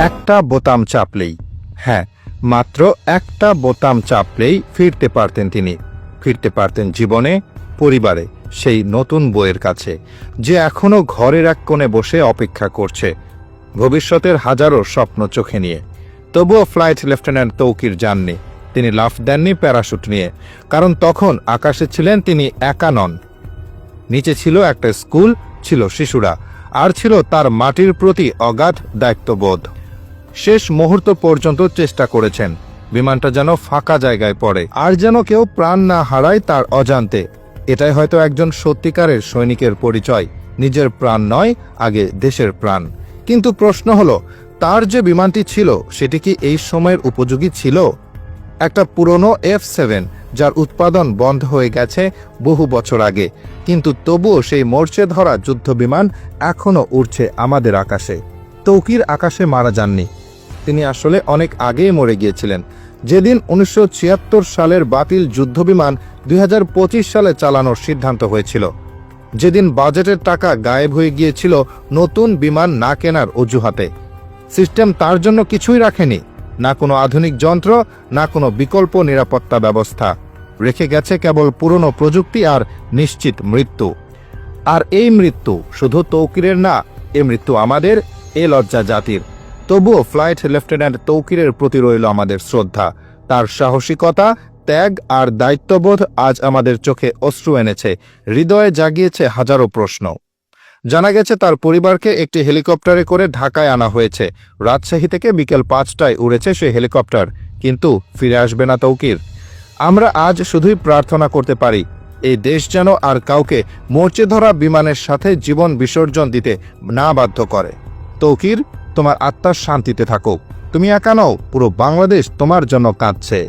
একটা বোতাম চাপলেই, হ্যাঁ, মাত্র একটা বোতাম চাপলেই ফিরতে পারতেন তিনি। ফিরতে পারতেন জীবনে, পরিবারে, সেই নতুন বইয়ের কাছে, যে এখনো ঘরের এক কোণে বসে অপেক্ষা করছে ভবিষ্যতের হাজারো স্বপ্ন চোখে নিয়ে। তবুও ফ্লাইট লেফটেন্যান্ট তৌকির যাননি। তিনি লাফ দেননি প্যারাশুট নিয়ে, কারণ তখন আকাশে ছিলেন তিনি একা নন। নিচে ছিল একটা স্কুল, ছিল শিশুরা, আর ছিল তার মাটির প্রতি অগাধ দায়িত্ববোধ। শেষ মুহূর্ত পর্যন্ত চেষ্টা করেছেন বিমানটা যেন ফাঁকা জায়গায় পড়ে, আর যেন কেউ প্রাণ না হারায় তার অজান্তে। এটাই হয়তো একজন সত্যিকারের সৈনিকের পরিচয়, নিজের প্রাণ নয়, আগে দেশের প্রাণ। কিন্তু প্রশ্ন হলো, তার যে বিমানটি ছিল সেটি কি এই সময়ের উপযোগী ছিল? একটা পুরনো F-7, যার উৎপাদন বন্ধ হয়ে গেছে বহু বছর আগে, কিন্তু তবুও সেই মরচে ধরা যুদ্ধবিমান এখনও উড়ছে আমাদের আকাশে। তৌকির আকাশে মারা যাননি, তিনি আসলে অনেক আগেই মরে গিয়েছিলেন। যেদিন 1976 সালের বাতিল যুদ্ধবিমান 2025 সালে চালানোর সিদ্ধান্ত হয়েছিল, যেদিন বাজেটের টাকা গায়েব হয়ে গিয়েছিল নতুন বিমান না কেনার অজুহাতে, সিস্টেম তার জন্য কিছুই রাখেনি, না কোনো আধুনিক যন্ত্র, না কোনো বিকল্প নিরাপত্তা ব্যবস্থা। রেখে গেছে কেবল পুরনো প্রযুক্তি আর নিশ্চিত মৃত্যু। আর এই মৃত্যু শুধু তৌকিরের না, এ মৃত্যু আমাদের, এ লজ্জা জাতির। তবুও ফ্লাইট লেফটেন্যান্ট তৌকিরের প্রতি রইল আমাদের শ্রদ্ধা। তার সাহসিকতা, ত্যাগ আর দায়িত্ববোধ আজ আমাদের চোখে অশ্রু এনেছে, হৃদয়ে জাগিয়েছে হাজারো প্রশ্ন। জানা গেছে তার পরিবারকে একটি হেলিকপ্টারে করে ঢাকায় আনা হয়েছে। রাজশাহী থেকে বিকেল 5টায় উড়েছে সেই হেলিকপ্টার, কিন্তু ফিরে আসবে না তৌকির। আমরা আজ শুধুই প্রার্থনা করতে পারি, এই দেশ যেন আর কাউকে মরচে ধরা বিমানের সাথে জীবন বিসর্জন দিতে না বাধ্য করে। তৌকির, তোমার আত্মার শান্তিতে থাকো। তুমি একা নও, পুরো বাংলাদেশ তোমার জন্য কাঁদছে।